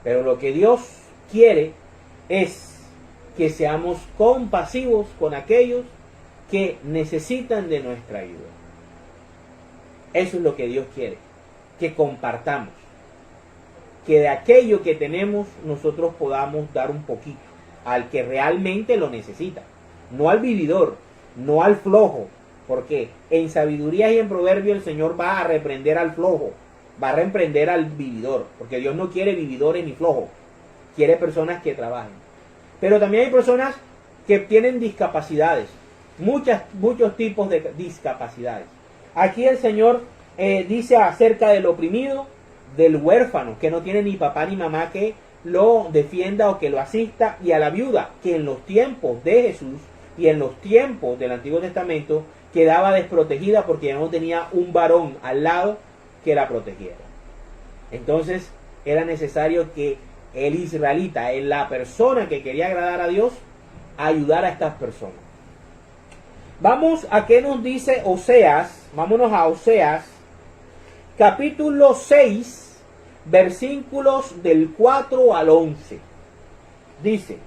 Pero lo que Dios quiere es que seamos compasivos con aquellos que necesitan de nuestra ayuda. Eso es lo que Dios quiere, que compartamos, que de aquello que tenemos nosotros podamos dar un poquito al que realmente lo necesita, no al vividor, no al flojo, porque en sabiduría y en proverbio el Señor va a reprender al flojo, va a reprender al vividor, porque Dios no quiere vividores ni flojos, quiere personas que trabajen. Pero también hay personas que tienen discapacidades, muchos tipos de discapacidades. Aquí el Señor dice acerca del oprimido, del huérfano, que no tiene ni papá ni mamá que lo defienda o que lo asista, y a la viuda, que en los tiempos de Jesús y en los tiempos del Antiguo Testamento quedaba desprotegida porque ya no tenía un varón al lado que la protegiera. Entonces era necesario que el israelita, la persona que quería agradar a Dios, ayudara a estas personas. Vamos a qué nos dice Oseas. Vámonos a Oseas, capítulo 6, versículos del 4 al 11. Dice,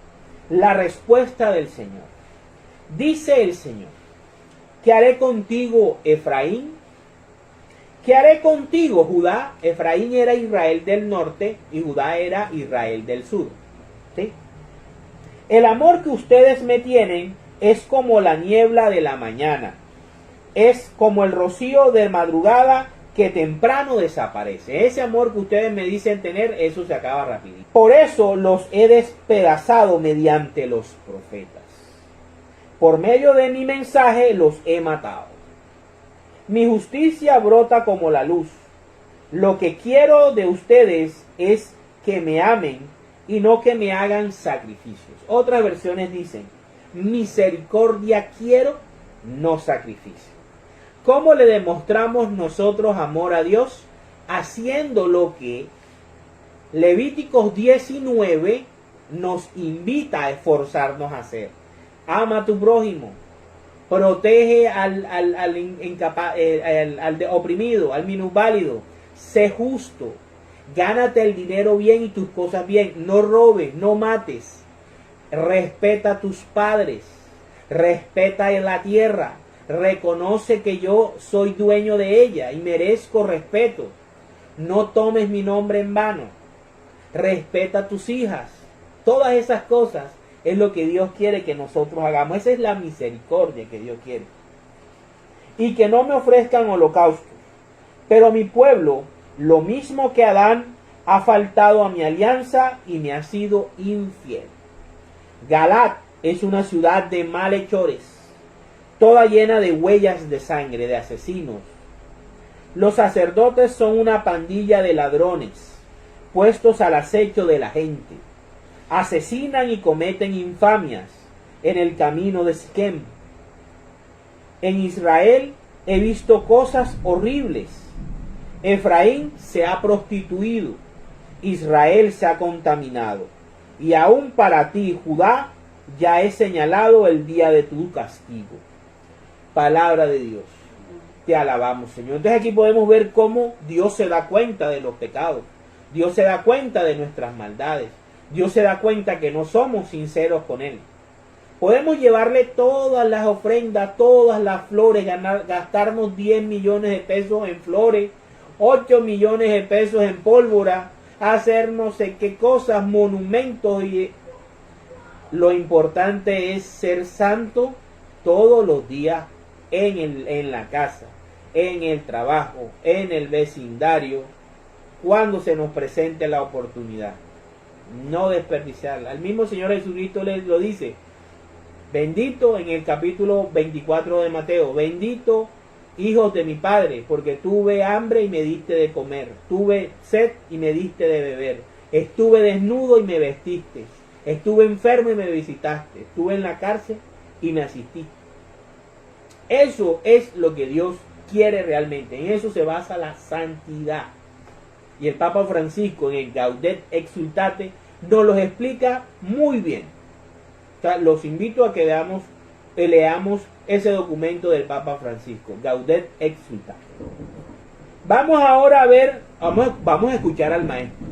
la respuesta del Señor. Dice el Señor, ¿qué haré contigo, Efraín? ¿Qué haré contigo, Judá? Efraín era Israel del norte y Judá era Israel del sur. ¿Sí? El amor que ustedes me tienen es como la niebla de la mañana. Es como el rocío de madrugada que temprano desaparece. Ese amor que ustedes me dicen tener, eso se acaba rapidito. Por eso los he despedazado mediante los profetas. Por medio de mi mensaje los he matado. Mi justicia brota como la luz. Lo que quiero de ustedes es que me amen y no que me hagan sacrificios. Otras versiones dicen, misericordia quiero, no sacrificio. ¿Cómo le demostramos nosotros amor a Dios? Haciendo lo que Levíticos 19 nos invita a esforzarnos a hacer. Ama a tu prójimo. Protege al oprimido, al minusválido. Sé justo. Gánate el dinero bien y tus cosas bien. No robes, no mates. Respeta a tus padres. Respeta la tierra. Reconoce que yo soy dueño de ella y merezco respeto. No tomes mi nombre en vano. Respeta a tus hijas. Todas esas cosas es lo que Dios quiere que nosotros hagamos. Esa es la misericordia que Dios quiere. Y que no me ofrezcan holocaustos. Pero mi pueblo, lo mismo que Adán, ha faltado a mi alianza y me ha sido infiel. Galat es una ciudad de malhechores, toda llena de huellas de sangre, de asesinos. Los sacerdotes son una pandilla de ladrones, puestos al acecho de la gente. Asesinan y cometen infamias en el camino de Siquem. En Israel he visto cosas horribles. Efraín se ha prostituido, Israel se ha contaminado, y aún para ti, Judá, ya he señalado el día de tu castigo. Palabra de Dios. Te alabamos, Señor. Entonces aquí podemos ver cómo Dios se da cuenta de los pecados. Dios se da cuenta de nuestras maldades. Dios se da cuenta que no somos sinceros con Él. Podemos llevarle todas las ofrendas, todas las flores, gastarnos 10 millones de pesos en flores, 8 millones de pesos en pólvora, hacer no sé qué cosas, monumentos. Y lo importante es ser santo todos los días en la casa, en el trabajo, en el vecindario, cuando se nos presente la oportunidad. No desperdiciarla. El mismo Señor Jesucristo les lo dice. Bendito en el capítulo 24 de Mateo. Bendito hijos de mi Padre, porque tuve hambre y me diste de comer. Tuve sed y me diste de beber. Estuve desnudo y me vestiste. Estuve enfermo y me visitaste. Estuve en la cárcel y me asististe. Eso es lo que Dios quiere realmente. En eso se basa la santidad. Y el Papa Francisco en el Gaudet Exsultate nos los explica muy bien. O sea, los invito a que leamos ese documento del Papa Francisco, Gaudet Exsultate. Vamos ahora a ver, vamos a escuchar al maestro.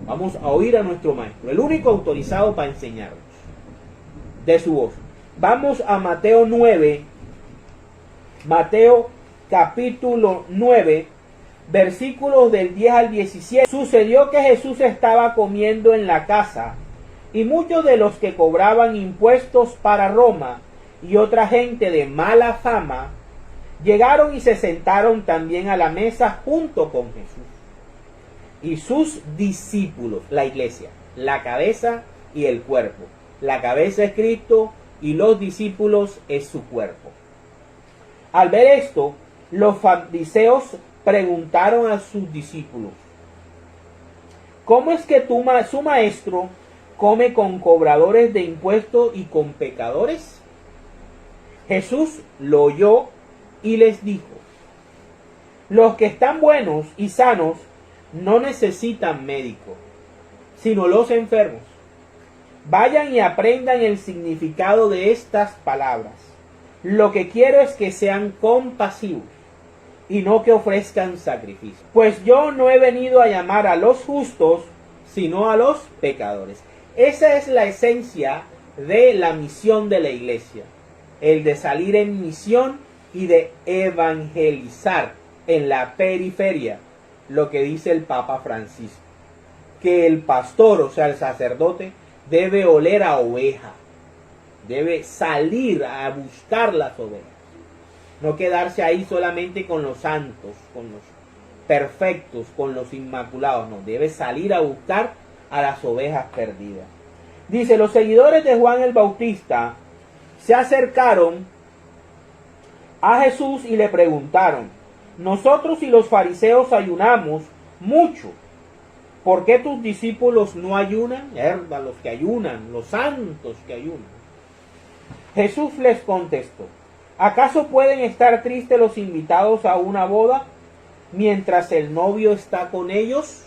Vamos a oír a nuestro maestro, el único autorizado para enseñarnos de su voz. Vamos a Mateo 9, Mateo capítulo 9, versículos del 10 al 17. Sucedió que Jesús estaba comiendo en la casa, y muchos de los que cobraban impuestos para Roma y otra gente de mala fama llegaron y se sentaron también a la mesa junto con Jesús y sus discípulos, la iglesia, la cabeza y el cuerpo. La cabeza es Cristo y los discípulos es su cuerpo. Al ver esto, los fariseos preguntaron a sus discípulos: ¿cómo es que su maestro come con cobradores de impuestos y con pecadores? Jesús lo oyó y les dijo: los que están buenos y sanos no necesitan médico, sino los enfermos. Vayan y aprendan el significado de estas palabras. Lo que quiero es que sean compasivos y no que ofrezcan sacrificio. Pues yo no he venido a llamar a los justos, sino a los pecadores. Esa es la esencia de la misión de la iglesia. El de salir en misión y de evangelizar en la periferia. Lo que dice el Papa Francisco. Que el pastor, o sea el sacerdote, debe oler a oveja. Debe salir a buscar las ovejas. No quedarse ahí solamente con los santos, con los perfectos, con los inmaculados. No, debe salir a buscar a las ovejas perdidas. Dice, los seguidores de Juan el Bautista se acercaron a Jesús y le preguntaron: nosotros y los fariseos ayunamos mucho. ¿Por qué tus discípulos no ayunan? Los que ayunan, los santos que ayunan. Jesús les contestó: ¿acaso pueden estar tristes los invitados a una boda mientras el novio está con ellos?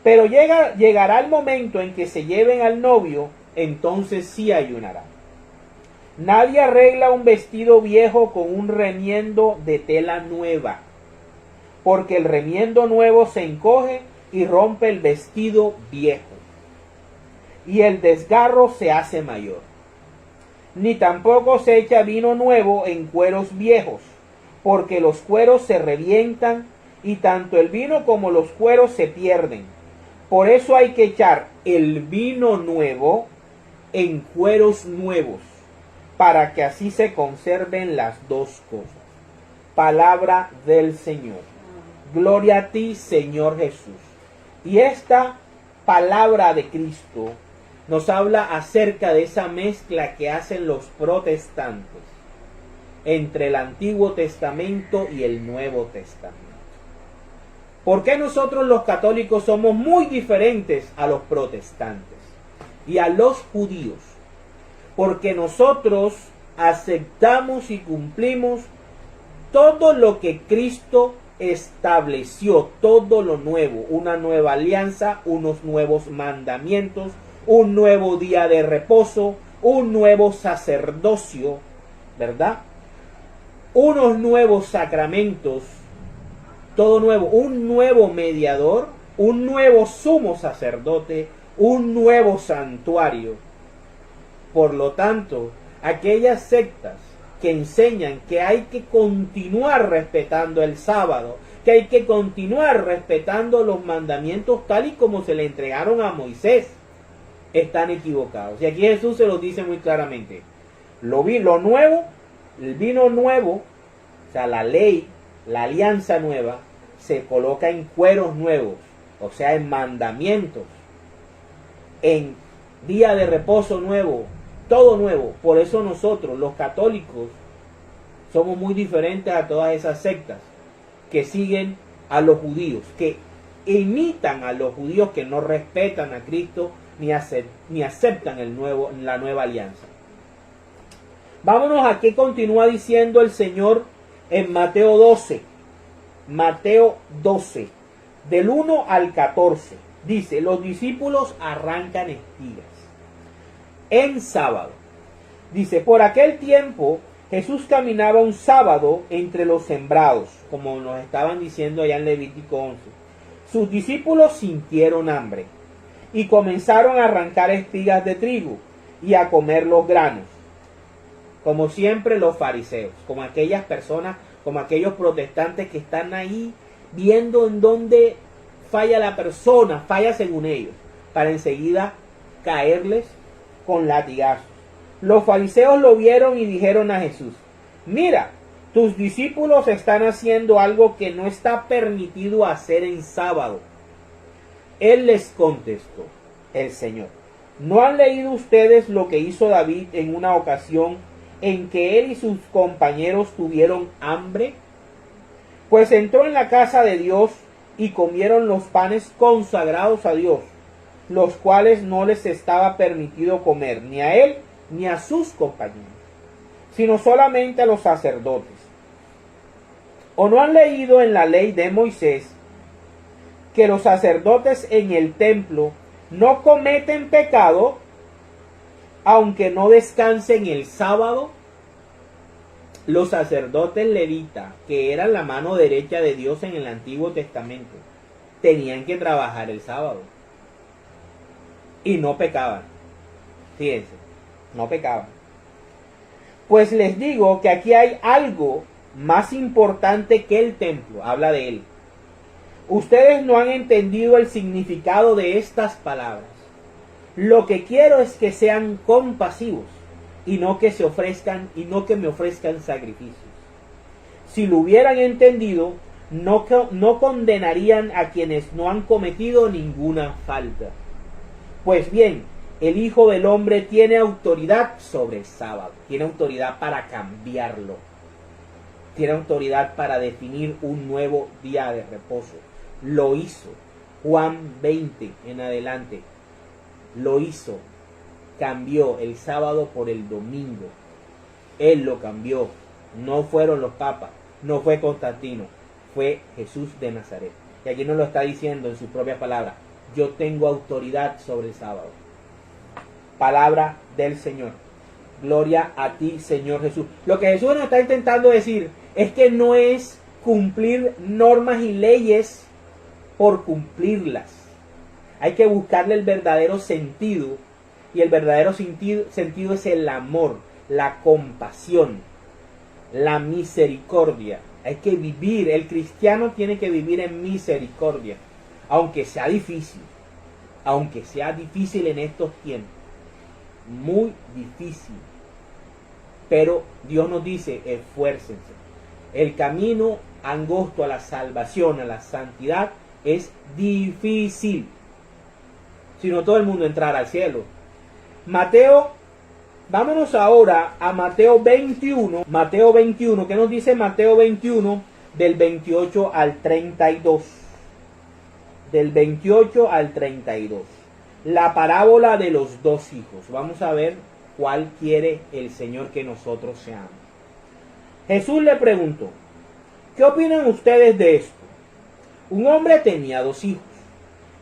Pero llegará el momento en que se lleven al novio, entonces sí ayunarán. Nadie arregla un vestido viejo con un remiendo de tela nueva, porque el remiendo nuevo se encoge y rompe el vestido viejo, y el desgarro se hace mayor. Ni tampoco se echa vino nuevo en cueros viejos, porque los cueros se revientan y tanto el vino como los cueros se pierden. Por eso hay que echar el vino nuevo en cueros nuevos, para que así se conserven las dos cosas. Palabra del Señor. Gloria a ti, Señor Jesús. Y esta palabra de Cristo nos habla acerca de esa mezcla que hacen los protestantes entre el Antiguo Testamento y el Nuevo Testamento. ¿Por qué nosotros los católicos somos muy diferentes a los protestantes y a los judíos? Porque nosotros aceptamos y cumplimos todo lo que Cristo estableció, todo lo nuevo, una nueva alianza, unos nuevos mandamientos, un nuevo día de reposo, un nuevo sacerdocio, ¿verdad? Unos nuevos sacramentos, todo nuevo, un nuevo mediador, un nuevo sumo sacerdote, un nuevo santuario. Por lo tanto, aquellas sectas que enseñan que hay que continuar respetando el sábado, que hay que continuar respetando los mandamientos tal y como se le entregaron a Moisés, están equivocados. Y aquí Jesús se los dice muy claramente. Lo nuevo, el vino nuevo, o sea, la ley, la alianza nueva, se coloca en cueros nuevos, o sea, en mandamientos, en día de reposo nuevo, todo nuevo. Por eso nosotros, los católicos, somos muy diferentes a todas esas sectas que siguen a los judíos, que imitan a los judíos, que no respetan a Cristo ni aceptan la nueva alianza. Vámonos a qué continúa diciendo el Señor en Mateo 12. Mateo 12, del 1 al 14. Dice, los discípulos arrancan espigas en sábado. Dice, por aquel tiempo Jesús caminaba un sábado entre los sembrados, como nos estaban diciendo allá en Levítico 11. Sus discípulos sintieron hambre y comenzaron a arrancar espigas de trigo y a comer los granos. Como siempre los fariseos, como aquellas personas, como aquellos protestantes que están ahí viendo en dónde falla la persona, falla según ellos, para enseguida caerles con latigazos. Los fariseos lo vieron y dijeron a Jesús, mira, tus discípulos están haciendo algo que no está permitido hacer en sábado. Él les contestó, el Señor, ¿no han leído ustedes lo que hizo David en una ocasión en que él y sus compañeros tuvieron hambre? Pues entró en la casa de Dios y comieron los panes consagrados a Dios, los cuales no les estaba permitido comer ni a él ni a sus compañeros, sino solamente a los sacerdotes. ¿O no han leído en la ley de Moisés que los sacerdotes en el templo no cometen pecado aunque no descansen el sábado? Los sacerdotes levitas, que eran la mano derecha de Dios en el Antiguo Testamento, tenían que trabajar el sábado y no pecaban. Fíjense, no pecaban. Pues les digo que aquí hay algo más importante que el templo. Habla de él. Ustedes no han entendido el significado de estas palabras. Lo que quiero es que sean compasivos y no que se ofrezcan y no que me ofrezcan sacrificios. Si lo hubieran entendido, no condenarían a quienes no han cometido ninguna falta. Pues bien, el Hijo del Hombre tiene autoridad sobre el sábado, tiene autoridad para cambiarlo, tiene autoridad para definir un nuevo día de reposo. Lo hizo. Juan 20 en adelante. Lo hizo. Cambió el sábado por el domingo. Él lo cambió. No fueron los papas, no fue Constantino, fue Jesús de Nazaret. Y aquí nos lo está diciendo en sus propias palabras. Yo tengo autoridad sobre el sábado. Palabra del Señor. Gloria a ti, Señor Jesús. Lo que Jesús nos está intentando decir es que no es cumplir normas y leyes por cumplirlas. Hay que buscarle el verdadero sentido. Y el verdadero sentido es el amor, la compasión, la misericordia. Hay que vivir, el cristiano tiene que vivir en misericordia. Aunque sea difícil en estos tiempos. Muy difícil. Pero Dios nos dice, esfuércense. El camino angosto a la salvación, a la santidad, es difícil. Si no todo el mundo entrará al cielo. Mateo, vámonos ahora a Mateo 21. Mateo 21, ¿qué nos dice Mateo 21? Del 28 al 32. Del 28 al 32. La parábola de los dos hijos. Vamos a ver cuál quiere el Señor que nosotros seamos. Jesús le preguntó, ¿qué opinan ustedes de esto? Un hombre tenía dos hijos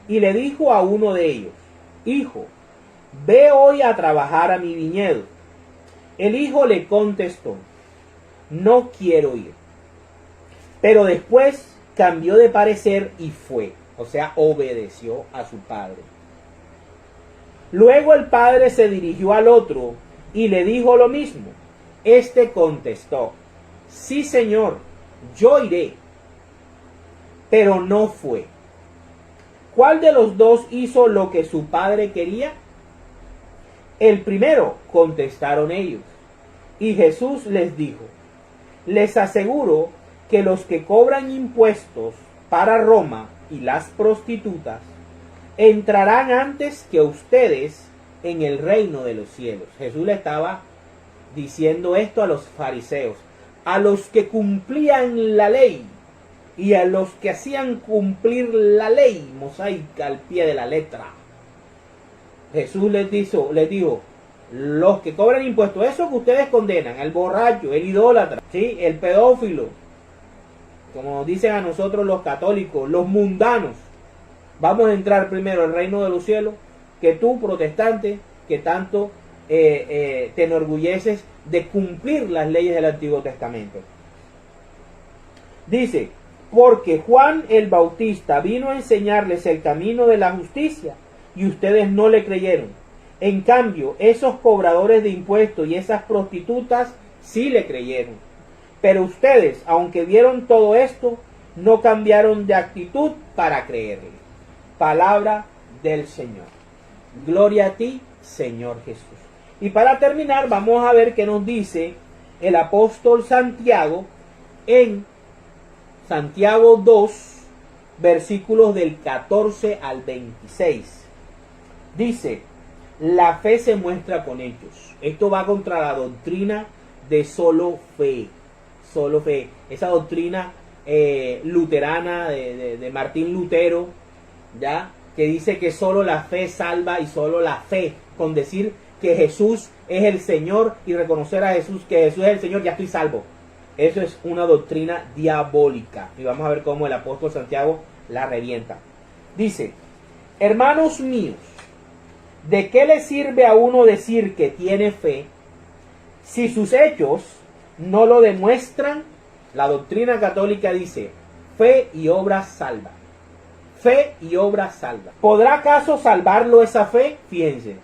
y le dijo a uno de ellos, hijo, ve hoy a trabajar a mi viñedo. El hijo le contestó, no quiero ir. Pero después cambió de parecer y fue, o sea, obedeció a su padre. Luego el padre se dirigió al otro y le dijo lo mismo. Este contestó, sí, señor, yo iré. Pero no fue. ¿Cuál de los dos hizo lo que su padre quería? El primero, contestaron ellos. Y Jesús les dijo, les aseguro que los que cobran impuestos para Roma y las prostitutas entrarán antes que ustedes en el reino de los cielos. Jesús le estaba diciendo esto a los fariseos, a los que cumplían la ley y a los que hacían cumplir la ley mosaica al pie de la letra. Jesús les dijo, los que cobran impuestos, eso que ustedes condenan, el borracho, el idólatra, ¿sí? El pedófilo, como dicen a nosotros los católicos, los mundanos, vamos a entrar primero al reino de los cielos, que tú, protestante, que tanto te enorgulleces de cumplir las leyes del Antiguo Testamento. Dice, porque Juan el Bautista vino a enseñarles el camino de la justicia y ustedes no le creyeron. En cambio, esos cobradores de impuestos y esas prostitutas sí le creyeron. Pero ustedes, aunque vieron todo esto, no cambiaron de actitud para creerle. Palabra del Señor. Gloria a ti, Señor Jesús. Y para terminar, vamos a ver qué nos dice el apóstol Santiago en Santiago 2, versículos del 14 al 26. Dice, la fe se muestra con hechos. Esto va contra la doctrina de solo fe. Solo fe. Esa doctrina luterana de Martín Lutero, ¿ya? Que dice que solo la fe salva y solo la fe, con decir que Jesús es el Señor y reconocer a Jesús, que Jesús es el Señor, ya estoy salvo. Eso es una doctrina diabólica. Y vamos a ver cómo el apóstol Santiago la revienta. Dice, hermanos míos, ¿de qué le sirve a uno decir que tiene fe si sus hechos no lo demuestran? La doctrina católica dice, fe y obra salva. Fe y obra salva. ¿Podrá acaso salvarlo esa fe? Fíjense.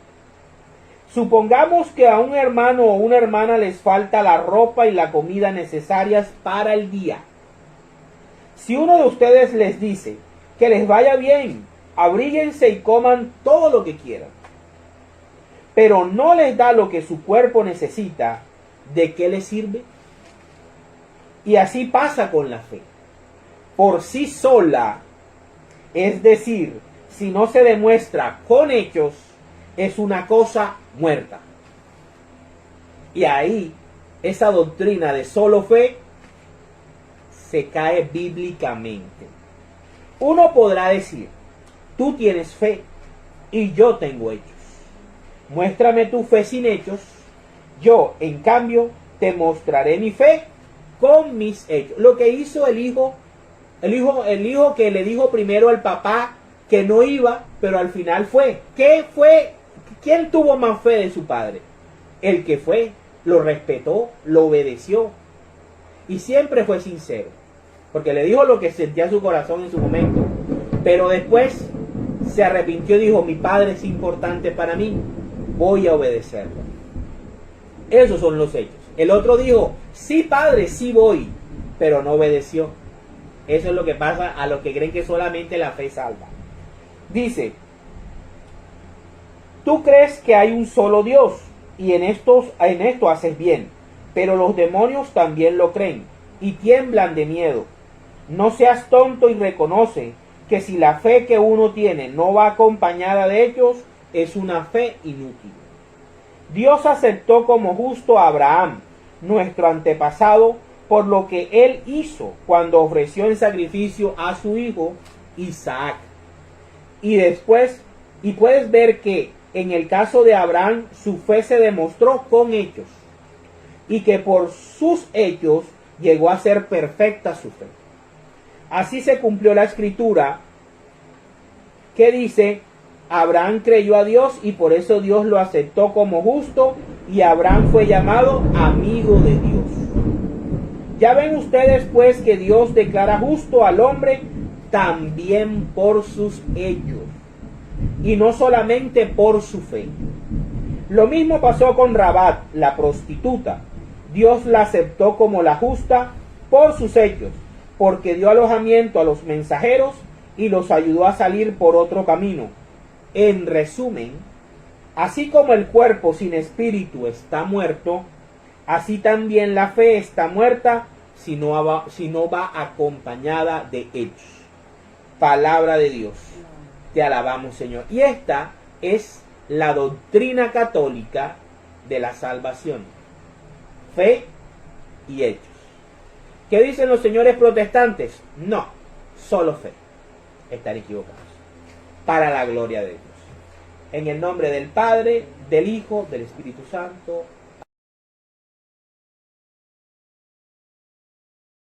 Supongamos que a un hermano o una hermana les falta la ropa y la comida necesarias para el día. Si uno de ustedes les dice que les vaya bien, abríguense y coman todo lo que quieran, pero no les da lo que su cuerpo necesita, ¿de qué les sirve? Y así pasa con la fe. Por sí sola, es decir, si no se demuestra con hechos, es una cosa muerta. Y ahí, esa doctrina de solo fe se cae bíblicamente. Uno podrá decir, tú tienes fe y yo tengo hechos. Muéstrame tu fe sin hechos, yo en cambio te mostraré mi fe con mis hechos. Lo que hizo el hijo que le dijo primero al papá que no iba, pero al final fue. ¿Qué fue? ¿Quién tuvo más fe de su padre? El que fue, lo respetó, lo obedeció y siempre fue sincero, porque le dijo lo que sentía su corazón en su momento, pero después se arrepintió y dijo, mi padre es importante para mí, voy a obedecerlo. Esos son los hechos. El otro dijo, sí padre, sí voy, pero no obedeció. Eso es lo que pasa a los que creen que solamente la fe salva. Dice, tú crees que hay un solo Dios y en esto haces bien, pero los demonios también lo creen y tiemblan de miedo. No seas tonto y reconoce que si la fe que uno tiene no va acompañada de hechos, es una fe inútil. Dios aceptó como justo a Abraham, nuestro antepasado, por lo que él hizo cuando ofreció en sacrificio a su hijo Isaac. Y puedes ver que en el caso de Abraham su fe se demostró con hechos y que por sus hechos llegó a ser perfecta su fe. Así se cumplió la escritura que dice, Abraham creyó a Dios y por eso Dios lo aceptó como justo y Abraham fue llamado amigo de Dios. Ya ven ustedes pues que Dios declara justo al hombre también por sus hechos y no solamente por su fe. Lo mismo pasó con Rabat, la prostituta. Dios la aceptó como la justa por sus hechos, porque dio alojamiento a los mensajeros y los ayudó a salir por otro camino. En resumen, así como el cuerpo sin espíritu está muerto, así también la fe está muerta si no va acompañada de hechos. Palabra de Dios. Te alabamos, Señor. Y esta es la doctrina católica de la salvación. Fe y hechos. ¿Qué dicen los señores protestantes? No, solo fe. Están equivocados. Para la gloria de Dios. En el nombre del Padre, del Hijo, del Espíritu Santo.